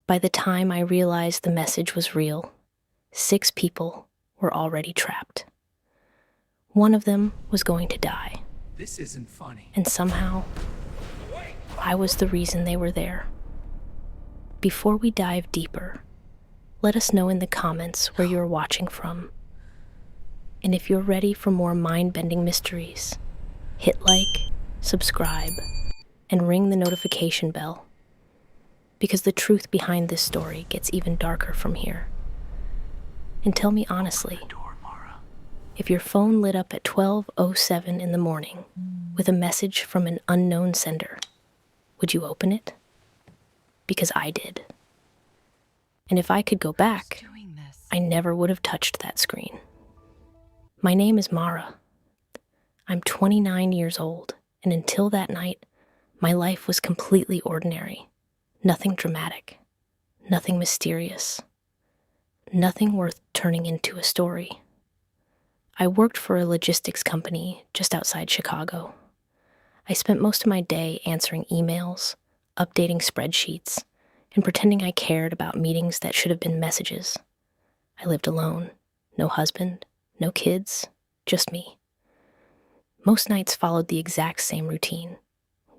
By the time I realized the message was real, 6 people were already trapped. One of them was going to die. This isn't funny. And somehow, I was the reason they were there. Before we dive deeper, let us know in the comments where you're watching from. And if you're ready for more mind-bending mysteries, hit like, subscribe, and ring the notification bell. Because the truth behind this story gets even darker from here. And tell me honestly, if your phone lit up at 12:07 in the morning with a message from an unknown sender, would you open it? Because I did. And if I could go back, I never would have touched that screen. My name is Mara. I'm 29 years old, and until that night, my life was completely ordinary. Nothing dramatic, nothing mysterious, nothing worth turning into a story. I worked for a logistics company just outside Chicago. I spent most of my day answering emails, updating spreadsheets, and pretending I cared about meetings that should have been messages. I lived alone, no husband, no kids, just me. Most nights followed the exact same routine: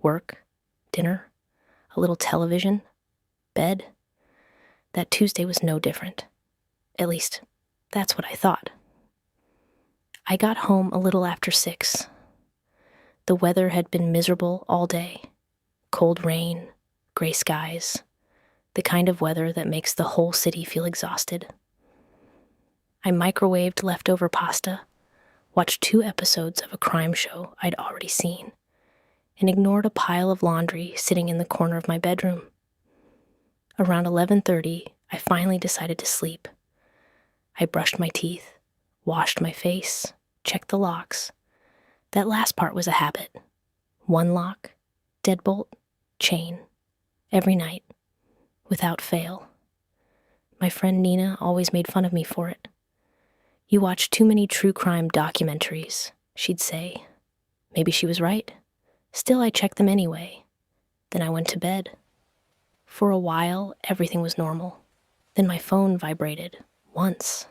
work, dinner, a little television, bed. That Tuesday was no different. At least, that's what I thought. I got home a little after 6. The weather had been miserable all day. Cold rain, gray skies, the kind of weather that makes the whole city feel exhausted. I microwaved leftover pasta, watched 2 episodes of a crime show I'd already seen, and ignored a pile of laundry sitting in the corner of my bedroom. Around 11:30, I finally decided to sleep. I brushed my teeth, washed my face, checked the locks. That last part was a habit. 1 lock, deadbolt, chain, every night, without fail. My friend Nina always made fun of me for it. "You watch too many true crime documentaries," she'd say. Maybe she was right. Still, I checked them anyway. Then I went to bed. For a while, everything was normal. Then my phone vibrated, once.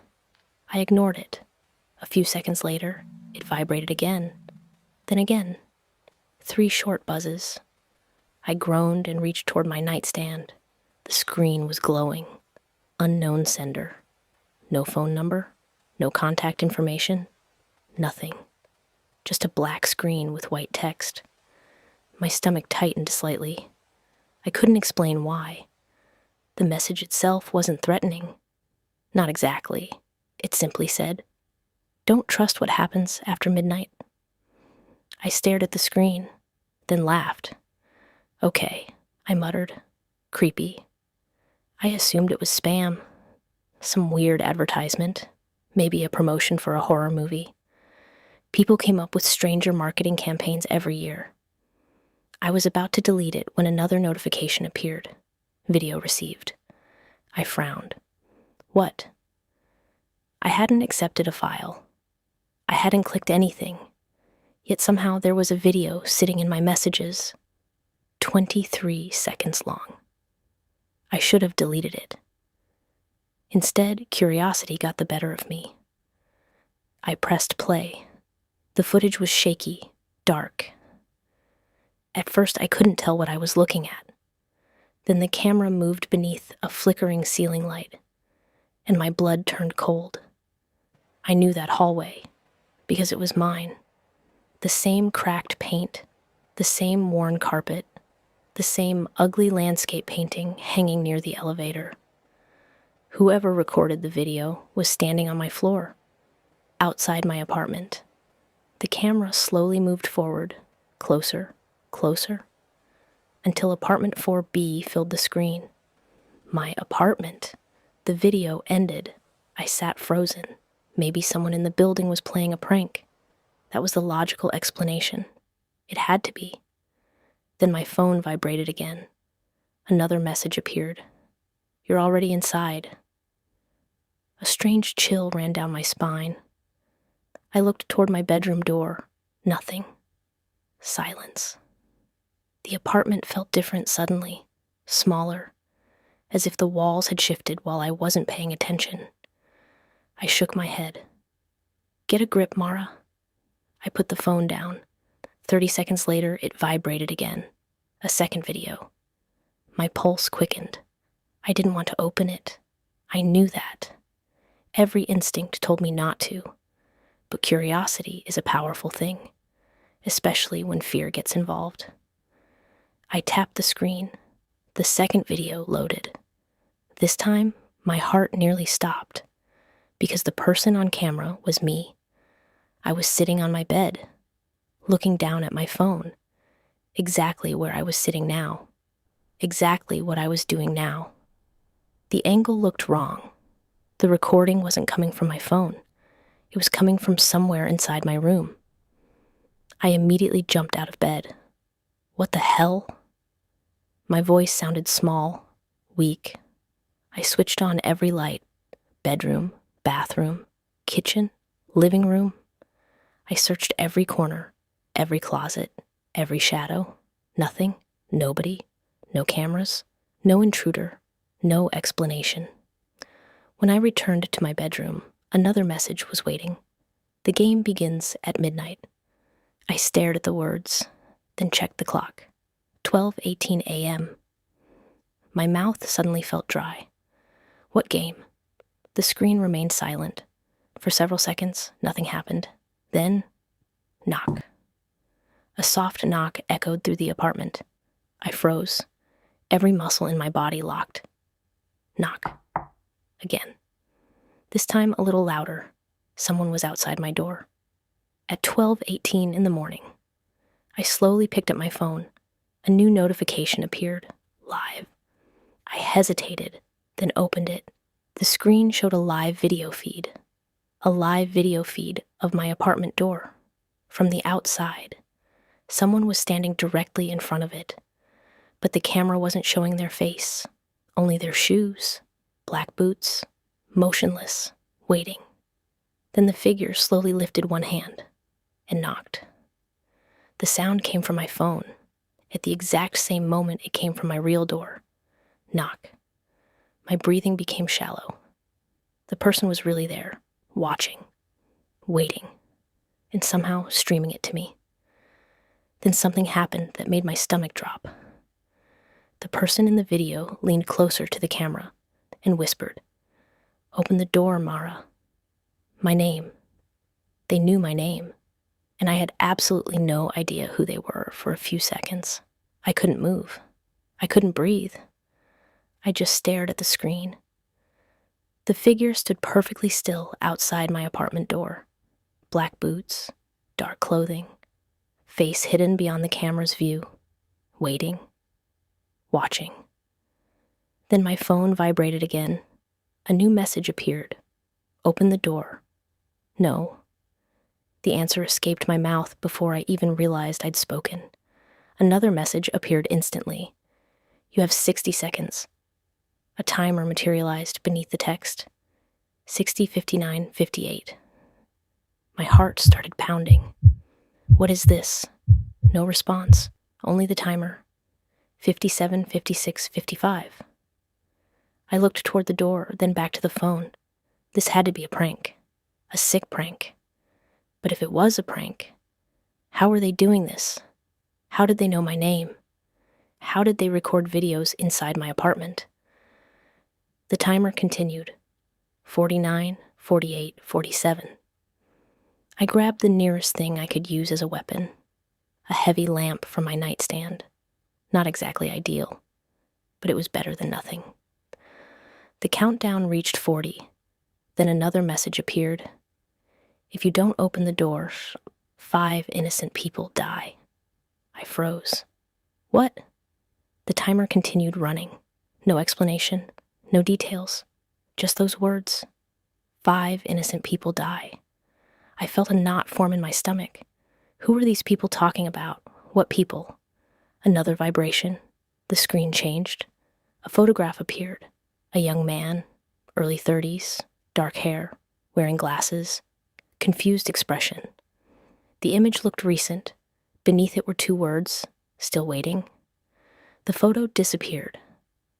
I ignored it. A few seconds later, it vibrated again. Then again. 3 short buzzes. I groaned and reached toward my nightstand. The screen was glowing. Unknown sender. No phone number, no contact information, nothing. Just a black screen with white text. My stomach tightened slightly. I couldn't explain why. The message itself wasn't threatening. Not exactly. It simply said, "Don't trust what happens after midnight." I stared at the screen, then laughed. "Okay," I muttered. Creepy. I assumed it was spam. Some weird advertisement. Maybe a promotion for a horror movie. People came up with stranger marketing campaigns every year. I was about to delete it when another notification appeared. Video received. I frowned. What? I hadn't accepted a file. I hadn't clicked anything. Yet somehow there was a video sitting in my messages. 23 seconds long. I should have deleted it. Instead, curiosity got the better of me. I pressed play. The footage was shaky, dark. At first, I couldn't tell what I was looking at. Then the camera moved beneath a flickering ceiling light, and my blood turned cold. I knew that hallway, because it was mine. The same cracked paint, the same worn carpet, the same ugly landscape painting hanging near the elevator. Whoever recorded the video was standing on my floor, outside my apartment. The camera slowly moved forward, closer, closer, until apartment 4B filled the screen. My apartment. The video ended. I sat frozen. Maybe someone in the building was playing a prank. That was the logical explanation. It had to be. Then my phone vibrated again. Another message appeared. "You're already inside." A strange chill ran down my spine. I looked toward my bedroom door. Nothing. Silence. The apartment felt different suddenly, smaller. as if the walls had shifted while I wasn't paying attention. I shook my head. "Get a grip, Mara." I put the phone down. 30 seconds later, it vibrated again. A second video. My pulse quickened. I didn't want to open it. I knew that. Every instinct told me not to. But curiosity is a powerful thing, especially when fear gets involved. I tapped the screen. The second video loaded. This time, my heart nearly stopped, because the person on camera was me. I was sitting on my bed, looking down at my phone, exactly where I was sitting now, exactly what I was doing now. The angle looked wrong. The recording wasn't coming from my phone. It was coming from somewhere inside my room. I immediately jumped out of bed. What the hell? My voice sounded small, weak. I switched on every light: bedroom, bathroom, kitchen, living room. I searched every corner, every closet, every shadow. Nothing, nobody, no cameras, no intruder, no explanation. When I returned to my bedroom, another message was waiting. The game begins at midnight. I stared at the words, then checked the clock. 12:18 a.m. My mouth suddenly felt dry. What game? The screen remained silent. For several seconds, nothing happened. Then, knock. A soft knock echoed through the apartment. I froze. Every muscle in my body locked. Knock. Again. This time a little louder. Someone was outside my door. At 12:18 in the morning, I slowly picked up my phone. A new notification appeared, live. I hesitated, then opened it. The screen showed a live video feed. A live video feed of my apartment door. From the outside. Someone was standing directly in front of it. But the camera wasn't showing their face, only their shoes, black boots, motionless, waiting. Then the figure slowly lifted one hand and knocked. The sound came from my phone. At the exact same moment it came from my real door. Knock. My breathing became shallow. The person was really there, watching, waiting, and somehow streaming it to me. Then something happened that made my stomach drop. The person in the video leaned closer to the camera and whispered, "Open the door, Mara." My name. They knew my name, and I had absolutely no idea who they were for a few seconds. I couldn't move. I couldn't breathe. I just stared at the screen. The figure stood perfectly still outside my apartment door. Black boots, dark clothing, face hidden beyond the camera's view, waiting, watching. Then my phone vibrated again. A new message appeared. Open the door. No. The answer escaped my mouth before I even realized I'd spoken. Another message appeared instantly. You have 60 seconds. A timer materialized beneath the text. 60:59:58. My heart started pounding. What is this? No response. Only the timer. 57:56:55. I looked toward the door, then back to the phone. This had to be a prank. A sick prank. But if it was a prank, how were they doing this? How did they know my name? How did they record videos inside my apartment? The timer continued. 49, 48, 47. I grabbed the nearest thing I could use as a weapon. A heavy lamp from my nightstand. Not exactly ideal, but it was better than nothing. The countdown reached 40. Then another message appeared. If you don't open the door, 5 innocent people die. I froze. What? The timer continued running. No explanation, no details, just those words. 5 innocent people die. I felt a knot form in my stomach. Who were these people talking about? What people? Another vibration. The screen changed. A photograph appeared. A young man, early 30s, dark hair, wearing glasses, confused expression. The image looked recent. Beneath it were 2 words, still waiting. The photo disappeared.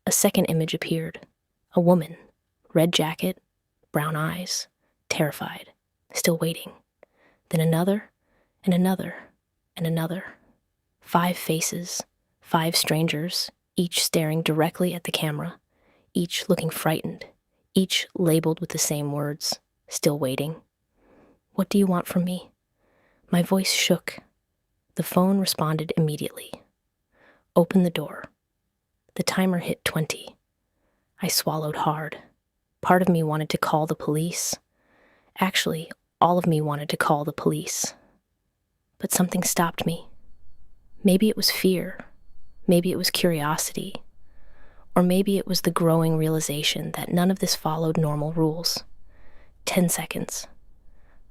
A second image appeared. A woman, red jacket, brown eyes, terrified, still waiting. Then another, and another, and another. 5 faces, 5 strangers, each staring directly at the camera, each looking frightened, each labeled with the same words, still waiting. What do you want from me? My voice shook. The phone responded immediately. Open the door. The timer hit 20. I swallowed hard. Part of me wanted to call the police. Actually, all of me wanted to call the police. But something stopped me. Maybe it was fear. Maybe it was curiosity. Or maybe it was the growing realization that none of this followed normal rules. 10 seconds.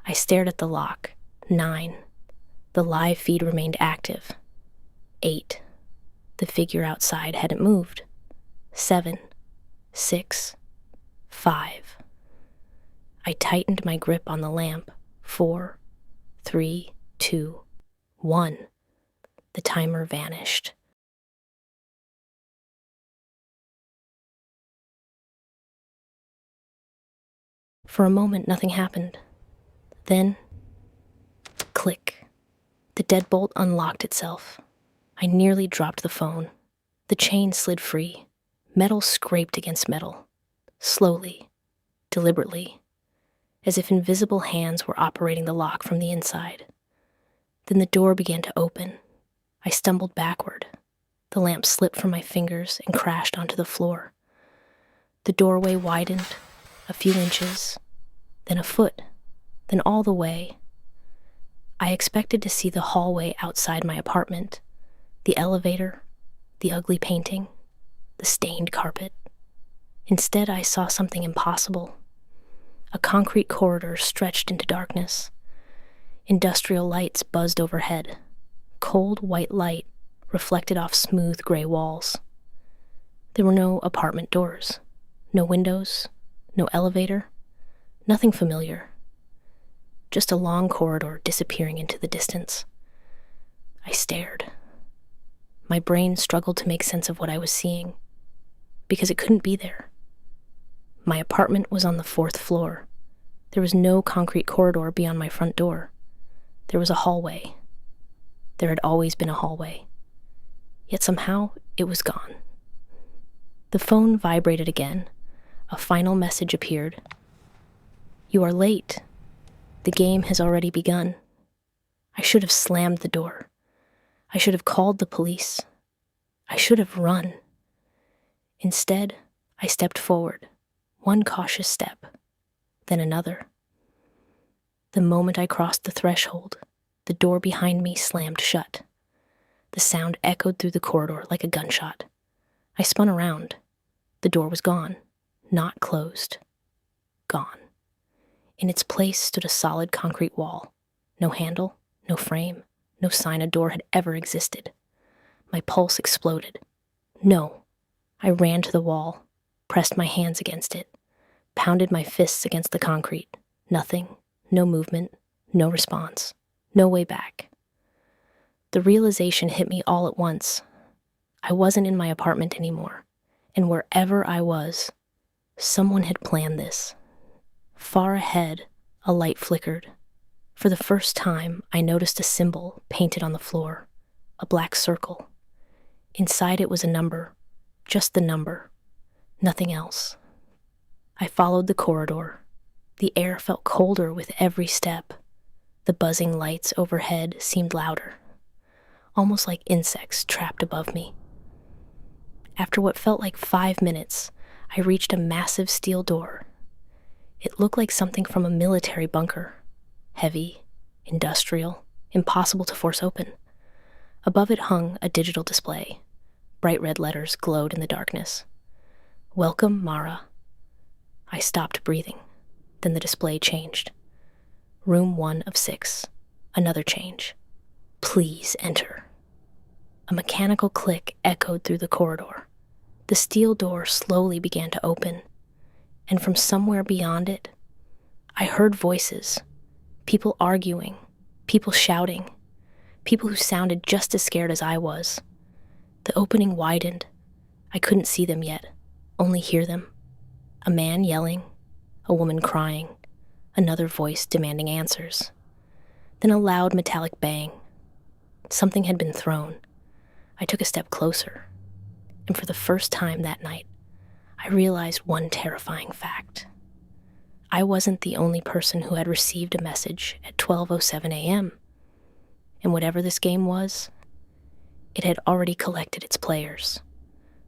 I stared at the lock. 9. The live feed remained active. 8. The figure outside hadn't moved. 7. 6. 5. I tightened my grip on the lamp. 4. 3. 2. 1. The timer vanished. For a moment, nothing happened. Then, click. The deadbolt unlocked itself. I nearly dropped the phone. The chain slid free. Metal scraped against metal. Slowly, deliberately, as if invisible hands were operating the lock from the inside. Then the door began to open. I stumbled backward. The lamp slipped from my fingers and crashed onto the floor. The doorway widened, a few inches, then a foot, then all the way. I expected to see the hallway outside my apartment, the elevator, the ugly painting, the stained carpet. Instead, I saw something impossible. A concrete corridor stretched into darkness. Industrial lights buzzed overhead. Cold white light reflected off smooth gray walls. There were no apartment doors, no windows, no elevator, nothing familiar. Just a long corridor disappearing into the distance. I stared. My brain struggled to make sense of what I was seeing, because it couldn't be there. My apartment was on the 4th floor. There was no concrete corridor beyond my front door. There was a hallway. There had always been a hallway. Yet somehow, it was gone. The phone vibrated again. A final message appeared. You are late. The game has already begun. I should have slammed the door. I should have called the police. I should have run. Instead, I stepped forward, one cautious step, then another. The moment I crossed the threshold, the door behind me slammed shut. The sound echoed through the corridor like a gunshot. I spun around. The door was gone, not closed. Gone. In its place stood a solid concrete wall. No handle, no frame, no sign a door had ever existed. My pulse exploded. No. I ran to the wall, pressed my hands against it, pounded my fists against the concrete. Nothing, no movement, no response, no way back. The realization hit me all at once. I wasn't in my apartment anymore, and wherever I was, someone had planned this. Far ahead, a light flickered. For the first time, I noticed a symbol painted on the floor, a black circle. Inside it was a number, just the number, nothing else. I followed the corridor. The air felt colder with every step. The buzzing lights overhead seemed louder, almost like insects trapped above me. After what felt like 5 minutes, I reached a massive steel door. It looked like something from a military bunker. Heavy, industrial, impossible to force open. Above it hung a digital display. Bright red letters glowed in the darkness. Welcome, Mara. I stopped breathing. Then the display changed. Room 1 of 6. Another change. Please enter. A mechanical click echoed through the corridor. The steel door slowly began to open, and from somewhere beyond it, I heard voices, people arguing, people shouting, people who sounded just as scared as I was. The opening widened. I couldn't see them yet, only hear them. A man yelling, a woman crying, another voice demanding answers. Then a loud metallic bang. Something had been thrown. I took a step closer, and for the first time that night, I realized one terrifying fact. I wasn't the only person who had received a message at 12:07 a.m., and whatever this game was, it had already collected its players.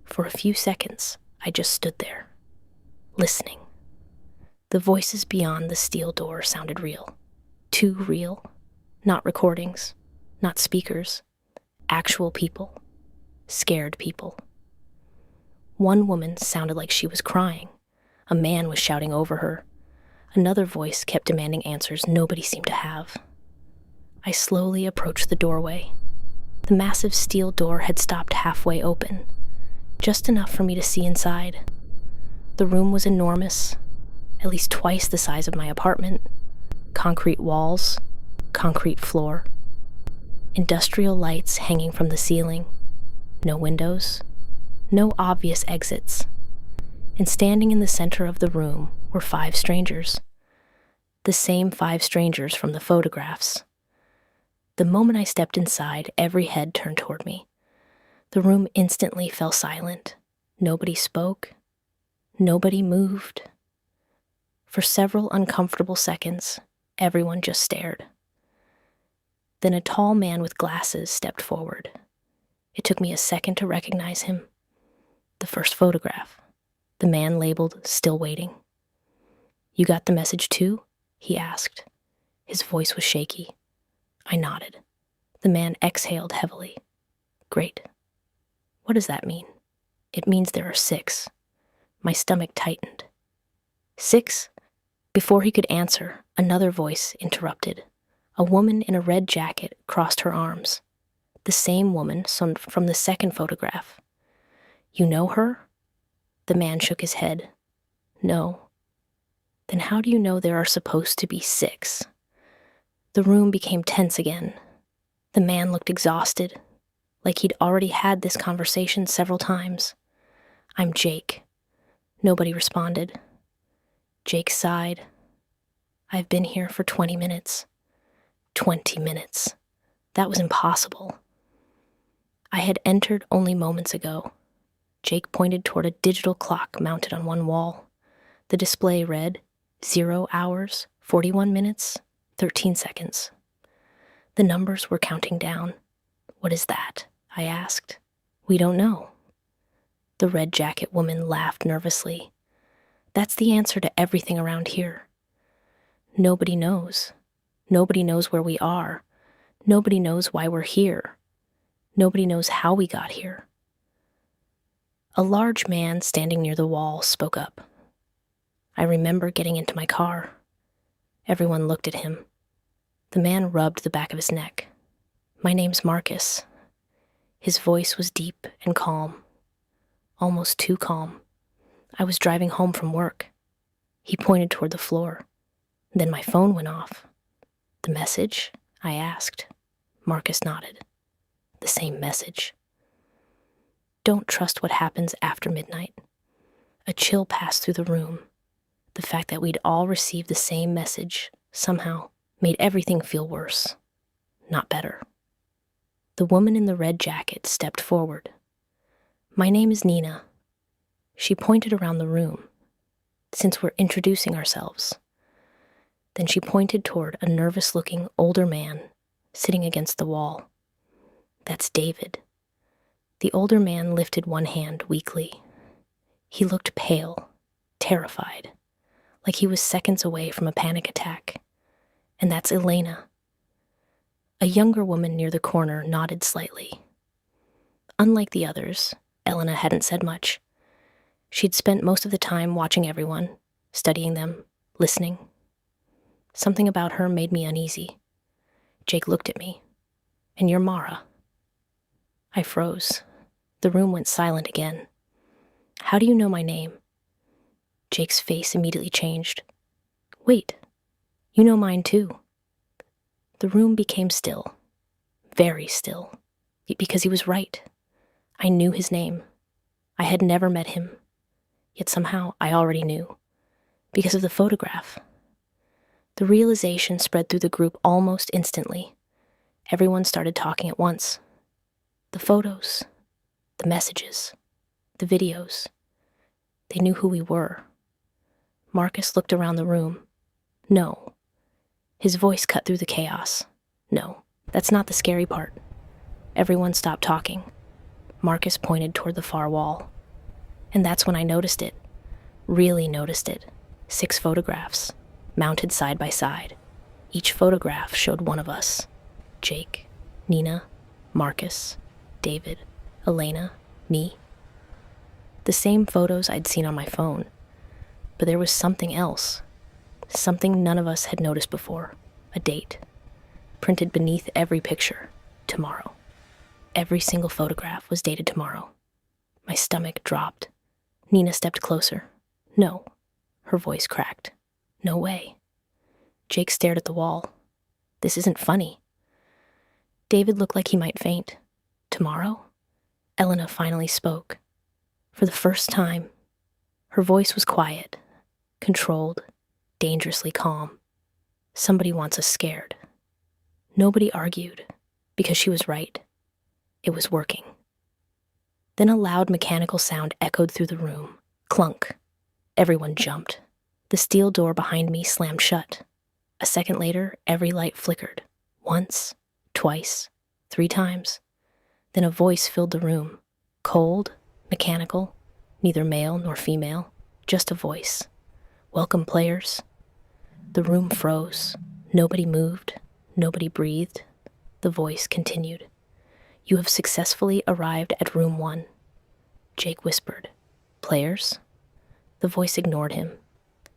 For a few seconds, I just stood there, listening. The voices beyond the steel door sounded real. Too real. Not recordings, not speakers, actual people. Scared people. One woman sounded like she was crying. A man was shouting over her. Another voice kept demanding answers nobody seemed to have. I slowly approached the doorway. The massive steel door had stopped halfway open, just enough for me to see inside. The room was enormous, at least twice the size of my apartment. Concrete walls, concrete floor. Industrial lights hanging from the ceiling. No windows, no obvious exits. And standing in the center of the room were 5 strangers. The same 5 strangers from the photographs. The moment I stepped inside, every head turned toward me. The room instantly fell silent. Nobody spoke. Nobody moved. For several uncomfortable seconds, everyone just stared. Then a tall man with glasses stepped forward. It took me a second to recognize him. The first photograph. The man labeled "Still Waiting." "You got the message too?" he asked. His voice was shaky. I nodded. The man exhaled heavily. "Great. What does that mean?" "It means there are 6. My stomach tightened. 6? Before he could answer, another voice interrupted. A woman in a red jacket crossed her arms. The same woman from the second photograph. "You know her?" The man shook his head. "No." "Then how do you know there are supposed to be 6? The room became tense again. The man looked exhausted, like he'd already had this conversation several times. "I'm Jake." Nobody responded. Jake sighed. "I've been here for 20 minutes. 20 minutes. That was impossible. I had entered only moments ago. Jake pointed toward a digital clock mounted on one wall. The display read 0 hours, 41 minutes, 13 seconds. The numbers were counting down. "What is that?" I asked. "We don't know." The red jacket woman laughed nervously. "That's the answer to everything around here. Nobody knows. Nobody knows where we are. Nobody knows why we're here. Nobody knows how we got here." A large man standing near the wall spoke up. I remember getting into my car. Everyone looked at him. The man rubbed the back of his neck. "My name's Marcus." His voice was deep and calm. Almost too calm. I was driving home from work. He pointed toward the floor. Then my phone went off. "The message?" I asked. Marcus nodded. "The same message." Don't trust what happens after midnight. A chill passed through the room. The fact that we'd all received the same message somehow made everything feel worse, not better. The woman in the red jacket stepped forward. "My name is Nina." She pointed around the room, since we're introducing ourselves. Then she pointed toward a nervous-looking older man sitting against the wall. "That's David." The older man lifted one hand weakly. He looked pale, terrified, like he was seconds away from a panic attack. "And that's Elena." A younger woman near the corner nodded slightly. Unlike the others, Elena hadn't said much. She'd spent most of the time watching everyone, studying them, listening. Something about her made me uneasy. Jake looked at me. "And you're Mara." I froze. The room went silent again. "How do you know my name?" Jake's face immediately changed. "Wait, you know mine too." The room became still. Very still. Because he was right. I knew his name. I had never met him, yet somehow I already knew, because of the photograph. The realization spread through the group almost instantly. Everyone started talking at once. The photos, the messages, the videos. They knew who we were. Marcus looked around the room. No. His voice cut through the chaos. No, that's not the scary part. Everyone stopped talking. Marcus pointed toward the far wall. And that's when I noticed it. Really noticed it. 6 photographs, mounted side by side. Each photograph showed one of us. Jake, Nina, Marcus, David, Elena, me. The same photos I'd seen on my phone. But there was something else. Something none of us had noticed before. A date. Printed beneath every picture. Tomorrow. Every single photograph was dated tomorrow. My stomach dropped. Nina stepped closer. No. Her voice cracked. No way. Jake stared at the wall. This isn't funny. David looked like he might faint. Tomorrow? Elena finally spoke. For the first time. Her voice was quiet, controlled, dangerously calm. Somebody wants us scared. Nobody argued, because she was right. It was working. Then a loud mechanical sound echoed through the room. Clunk. Everyone jumped. The steel door behind me slammed shut. A second later, every light flickered. Once, twice, 3 times. Then a voice filled the room. Cold, mechanical, neither male nor female, just a voice. Welcome, players. The room froze. Nobody moved. Nobody breathed. The voice continued. You have successfully arrived at room 1. Jake whispered. Players? The voice ignored him.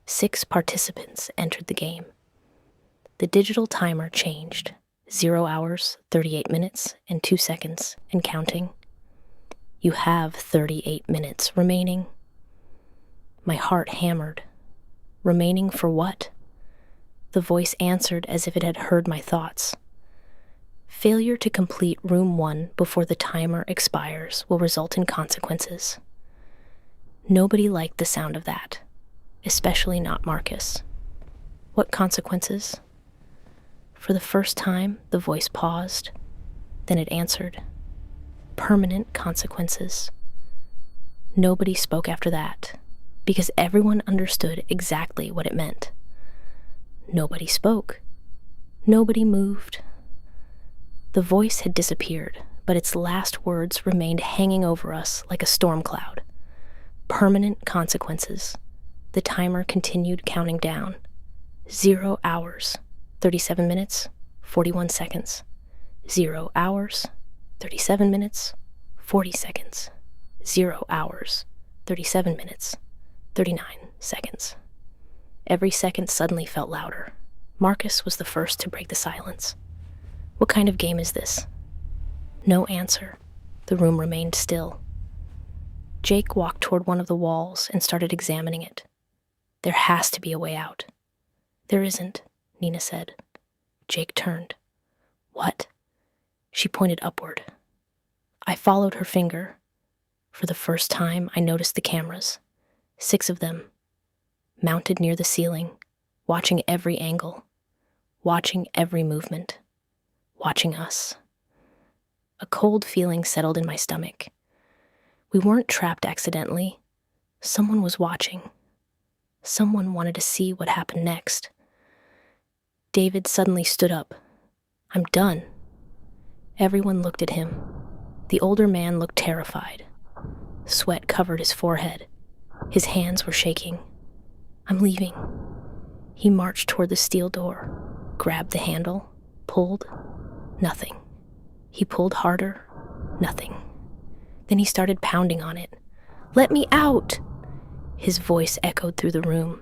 6 participants entered the game. The digital timer changed. 0 hours, 38 minutes, and 2 seconds, and counting. You have 38 minutes remaining. My heart hammered. Remaining for what? The voice answered as if it had heard my thoughts. Failure to complete room 1 before the timer expires will result in consequences. Nobody liked the sound of that, especially not Marcus. What consequences? For the first time, the voice paused. Then it answered. Permanent consequences. Nobody spoke after that, because everyone understood exactly what it meant. Nobody spoke. Nobody moved. The voice had disappeared, but its last words remained hanging over us like a storm cloud. Permanent consequences. The timer continued counting down. 0 hours, 37 minutes, 41 seconds. 0 hours, 37 minutes, 40 seconds. 0 hours, 37 minutes, 39 seconds. Every second suddenly felt louder. Marcus was the first to break the silence. What kind of game is this? No answer. The room remained still. Jake walked toward one of the walls and started examining it. There has to be a way out. There isn't, Nina said. Jake turned. What? She pointed upward. I followed her finger. For the first time, I noticed the cameras. 6 of them, mounted near the ceiling, watching every angle, watching every movement, watching us. A cold feeling settled in my stomach. We weren't trapped accidentally. Someone was watching. Someone wanted to see what happened next. David suddenly stood up. I'm done. Everyone looked at him. The older man looked terrified. Sweat covered his forehead. His hands were shaking. I'm leaving. He marched toward the steel door, grabbed the handle, pulled. Nothing. He pulled harder. Nothing. Then he started pounding on it. Let me out! His voice echoed through the room.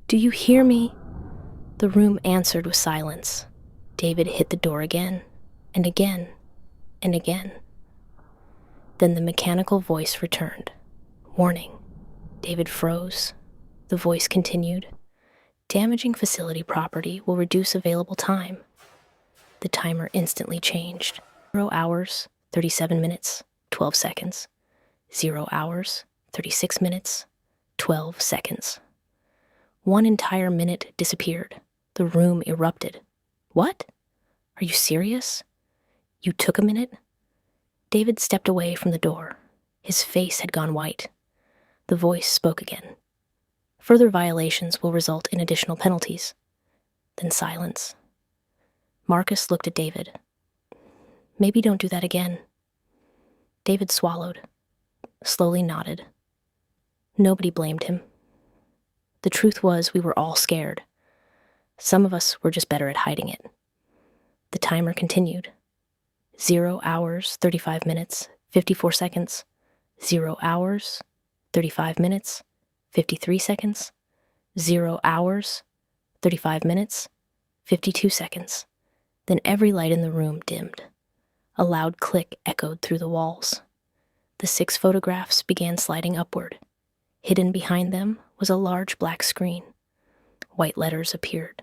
Do you hear me? The room answered with silence. David hit the door again, and again, and again. Then the mechanical voice returned. Warning. David froze. The voice continued. Damaging facility property will reduce available time. The timer instantly changed. 0 hours, 37 minutes, 12 seconds. 0 hours, 36 minutes, 12 seconds. 1 entire minute disappeared. The room erupted. What? Are you serious? You took a minute? David stepped away from the door. His face had gone white. The voice spoke again. Further violations will result in additional penalties. Then silence. Marcus looked at David. Maybe don't do that again. David swallowed, slowly nodded. Nobody blamed him. The truth was we were all scared. Some of us were just better at hiding it. The timer continued. 0 hours, 35 minutes, 54 seconds. 0 hours, 35 minutes, 53 seconds. 0 hours, 35 minutes, 52 seconds. Then every light in the room dimmed. A loud click echoed through the walls. The 6 photographs began sliding upward. Hidden behind them was a large black screen. White letters appeared.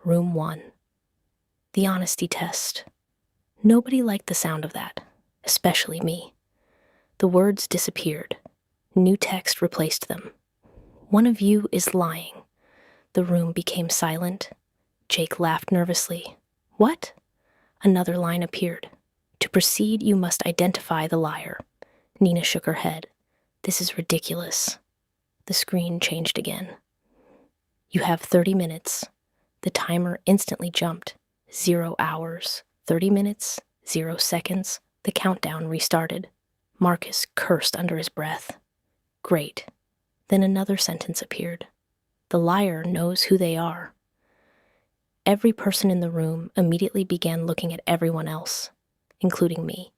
Room 1. The honesty test. Nobody liked the sound of that, especially me. The words disappeared. New text replaced them. One of you is lying. The room became silent. Jake laughed nervously. What? Another line appeared. To proceed, you must identify the liar. Nina shook her head. This is ridiculous. The screen changed again. You have 30 minutes. The timer instantly jumped. 0 hours, 30 minutes, 0 seconds. The countdown restarted. Marcus cursed under his breath. Great. Then another sentence appeared. The liar knows who they are. Every person in the room immediately began looking at everyone else, including me.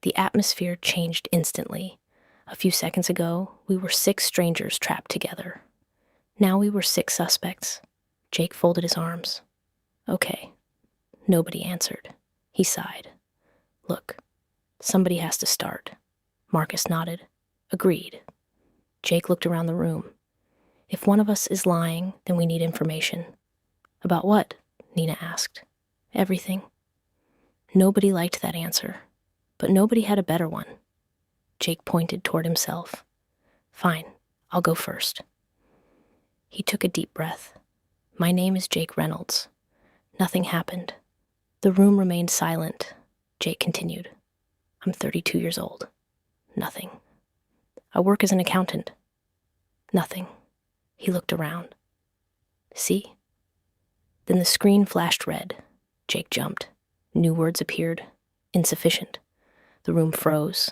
The atmosphere changed instantly. A few seconds ago, we were 6 strangers trapped together. Now we were 6 suspects. Jake folded his arms. Okay. Nobody answered. He sighed. Look, somebody has to start. Marcus nodded. Agreed. Jake looked around the room. If one of us is lying, then we need information. About what? Nina asked. Everything. Nobody liked that answer, but nobody had a better one. Jake pointed toward himself. Fine, I'll go first. He took a deep breath. My name is Jake Reynolds. Nothing happened. The room remained silent. Jake continued. I'm 32 years old. Nothing. I work as an accountant. Nothing. He looked around. See? Then the screen flashed red. Jake jumped. New words appeared. Insufficient. The room froze.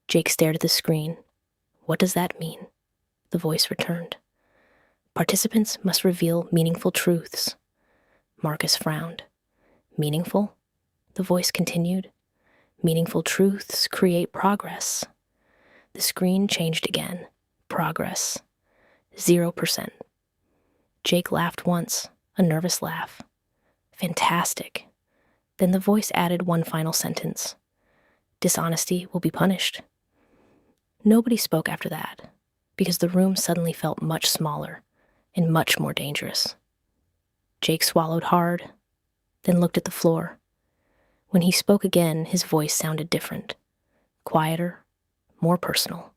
Jake stared at the screen. What does that mean? The voice returned. Participants must reveal meaningful truths. Marcus frowned. Meaningful? The voice continued. Meaningful truths create progress. The screen changed again. Progress. 0%. Jake laughed once, a nervous laugh. Fantastic. Then the voice added one final sentence. Dishonesty will be punished. Nobody spoke after that, because the room suddenly felt much smaller and much more dangerous. Jake swallowed hard, then looked at the floor. When he spoke again, his voice sounded different, quieter, more personal.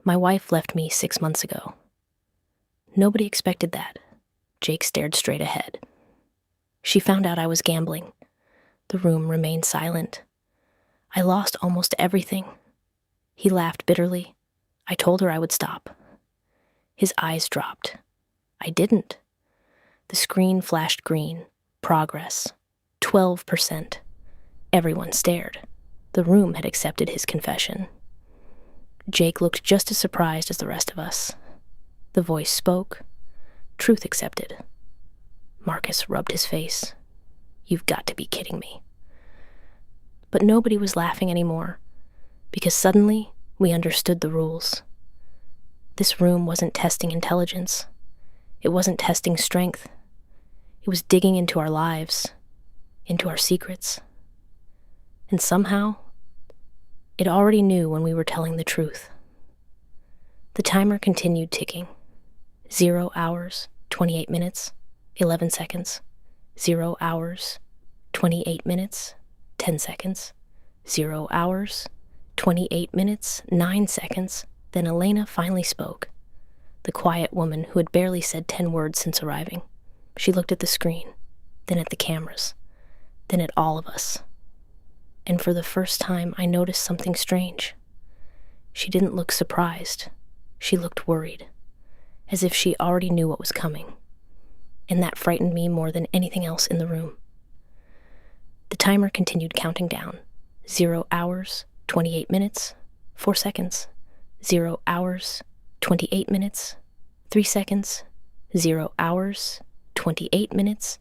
My wife left me 6 months ago. Nobody expected that. Jake stared straight ahead. She found out I was gambling. The room remained silent. I lost almost everything. He laughed bitterly. I told her I would stop. His eyes dropped. I didn't. The screen flashed green. Progress. 12%. Everyone stared. The room had accepted his confession. Jake looked just as surprised as the rest of us. The voice spoke. Truth accepted. Marcus rubbed his face. You've got to be kidding me. But nobody was laughing anymore, because suddenly we understood the rules. This room wasn't testing intelligence. It wasn't testing strength. It was digging into our lives, into our secrets. And somehow, it already knew when we were telling the truth. The timer continued ticking. 0 hours, 28 minutes, 11 seconds. 0 hours, 28 minutes, 10 seconds. 0 hours, 28 minutes, 9 seconds. Then Elena finally spoke. The quiet woman who had barely said 10 words since arriving. She looked at the screen, then at the cameras, then at all of us. And for the first time, I noticed something strange. She didn't look surprised. She looked worried, as if she already knew what was coming. And that frightened me more than anything else in the room. The timer continued counting down. 0 hours, 28 minutes, 4 seconds. 0 hours, 28 minutes, 3 seconds. 0 hours, 28 minutes,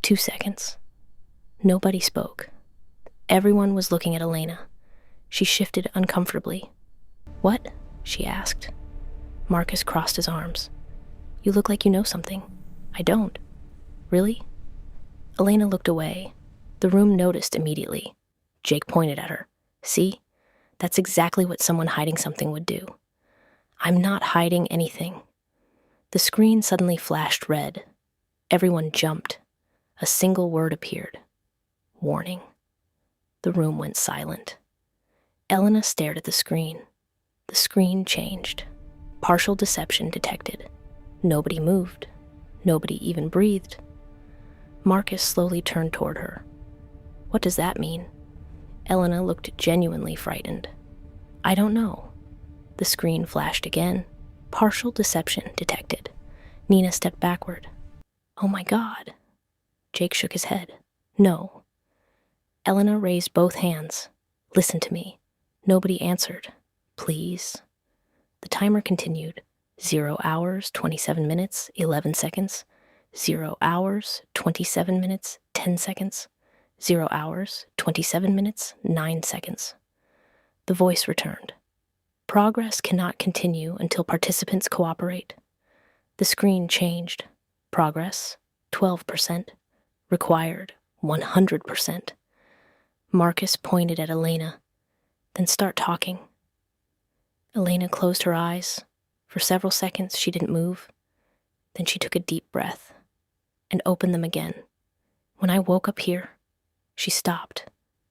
2 seconds. Nobody spoke. Everyone was looking at Elena. She shifted uncomfortably. "What?" she asked. Marcus crossed his arms. "You look like you know something." "I don't." "Really?" Elena looked away. The room noticed immediately. Jake pointed at her. "See? That's exactly what someone hiding something would do." "I'm not hiding anything." The screen suddenly flashed red. Everyone jumped. A single word appeared. "Warning." The room went silent. Elena stared at the screen. The screen changed. Partial deception detected. Nobody moved. Nobody even breathed. Marcus slowly turned toward her. "What does that mean?" Elena looked genuinely frightened. "I don't know." The screen flashed again. Partial deception detected. Nina stepped backward. "Oh my God." Jake shook his head. "No." Elena raised both hands. "Listen to me." Nobody answered. "Please." The timer continued. 0 hours, 27 minutes, 11 seconds. 0 hours, 27 minutes, 10 seconds. 0 hours, 27 minutes, 9 seconds. The voice returned. "Progress cannot continue until participants cooperate." The screen changed. Progress, 12%. Required, 100%. Marcus pointed at Elena. "Then start talking." Elena closed her eyes. For several seconds, she didn't move. Then she took a deep breath and opened them again. "When I woke up here," she stopped.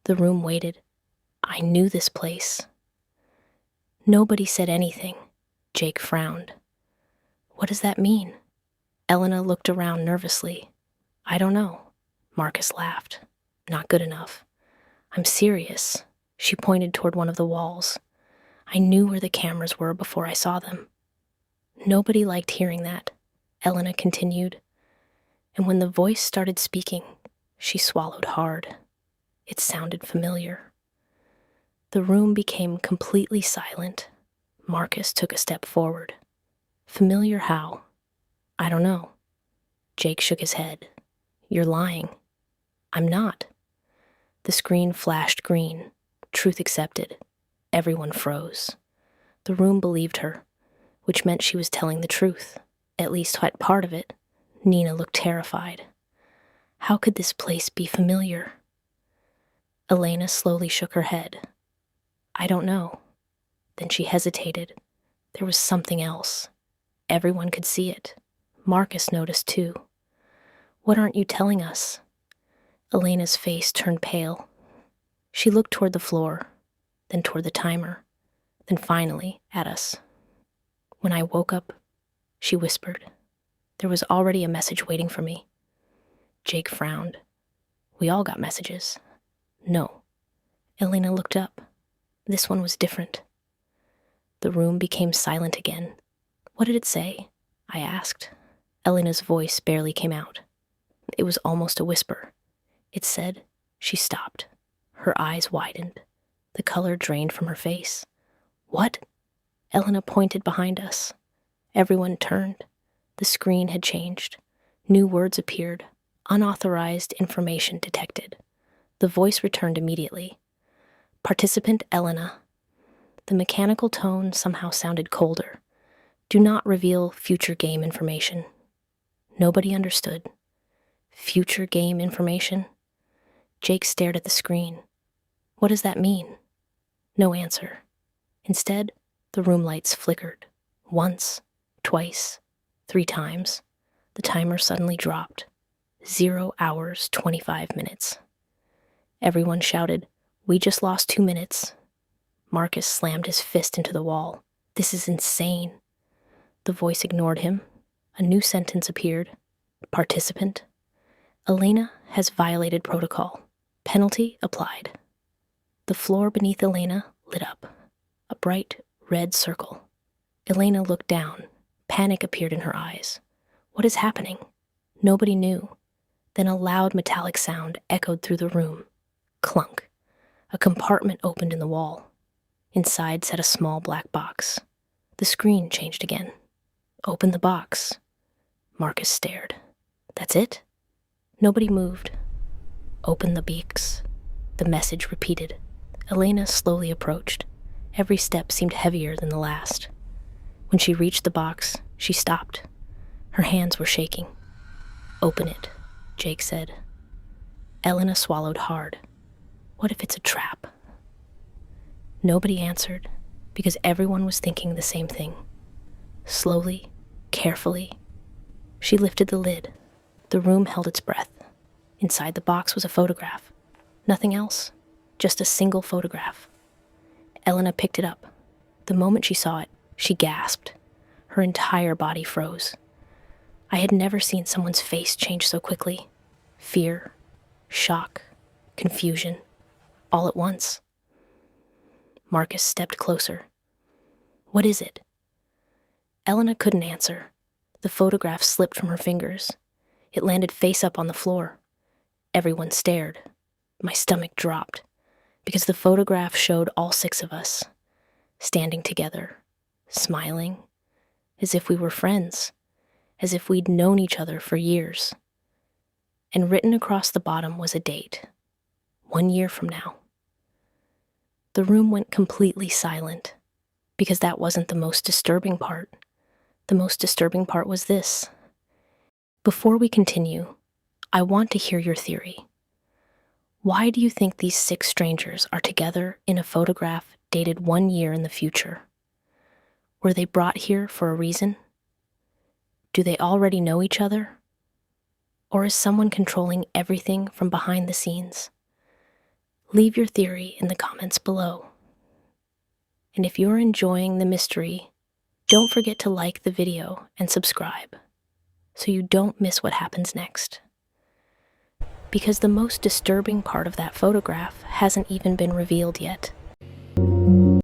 The room waited. "I knew this place." Nobody said anything. Jake frowned. "What does that mean?" Elena looked around nervously. "I don't know." Marcus laughed. "Not good enough." "I'm serious." She pointed toward one of the walls. "I knew where the cameras were before I saw them." Nobody liked hearing that, Elena continued. And when the voice started speaking, she swallowed hard. It sounded familiar. The room became completely silent. Marcus took a step forward. "Familiar how?" "I don't know." Jake shook his head. "You're lying." "I'm not." The screen flashed green. Truth accepted. Everyone froze. The room believed her, which meant she was telling the truth, at least part of it. Nina looked terrified. How could this place be familiar? Elena slowly shook her head. "I don't know." Then she hesitated. There was something else. Everyone could see it. Marcus noticed too. "What aren't you telling us?" Elena's face turned pale. She looked toward the floor, then toward the timer, then finally at us. "When I woke up," she whispered, "there was already a message waiting for me." Jake frowned. "We all got messages." "No." Elena looked up. This one was different. The room became silent again. "What did it say?" I asked. Elena's voice barely came out. It was almost a whisper. It said, She stopped. Her eyes widened. The color drained from her face. "What?" Elena pointed behind us. Everyone turned. The screen had changed. New words appeared. Unauthorized information detected. The voice returned immediately. "Participant Elena." The mechanical tone somehow sounded colder. "Do not reveal future game information." Nobody understood. Future game information? Jake stared at the screen. What does that mean? No answer. Instead, the room lights flickered. Once, twice, 3 times. The timer suddenly dropped. 0 hours, 25 minutes. Everyone shouted, "We just lost 2 minutes." Marcus slammed his fist into the wall. This is insane. The voice ignored him. A new sentence appeared. Participant. Elena has violated protocol. Penalty applied. The floor beneath Elena lit up. A bright red circle. Elena looked down. Panic appeared in her eyes. What is happening? Nobody knew. Then a loud metallic sound echoed through the room. Clunk. A compartment opened in the wall. Inside sat a small black box. The screen changed again. Open the box. Marcus stared. That's it? Nobody moved. Open the beaks. The message repeated. Elena slowly approached. Every step seemed heavier than the last. When she reached the box, she stopped. Her hands were shaking. Open it, Jake said. Elena swallowed hard. What if it's a trap? Nobody answered, because everyone was thinking the same thing. Slowly, carefully, she lifted the lid. The room held its breath. Inside the box was a photograph. Nothing else, just a single photograph. Elena picked it up. The moment she saw it, she gasped. Her entire body froze. I had never seen someone's face change so quickly. Fear, shock, confusion, all at once. Marcus stepped closer. What is it? Elena couldn't answer. The photograph slipped from her fingers. It landed face up on the floor. Everyone stared. My stomach dropped, because the photograph showed all 6 of us, standing together, smiling, as if we were friends, as if we'd known each other for years. And written across the bottom was a date, 1 year from now. The room went completely silent, because that wasn't the most disturbing part. The most disturbing part was this. Before we continue, I want to hear your theory. Why do you think these 6 strangers are together in a photograph dated 1 year in the future? Were they brought here for a reason? Do they already know each other? Or is someone controlling everything from behind the scenes? Leave your theory in the comments below. And if you're enjoying the mystery, don't forget to like the video and subscribe so you don't miss what happens next. Because the most disturbing part of that photograph hasn't even been revealed yet.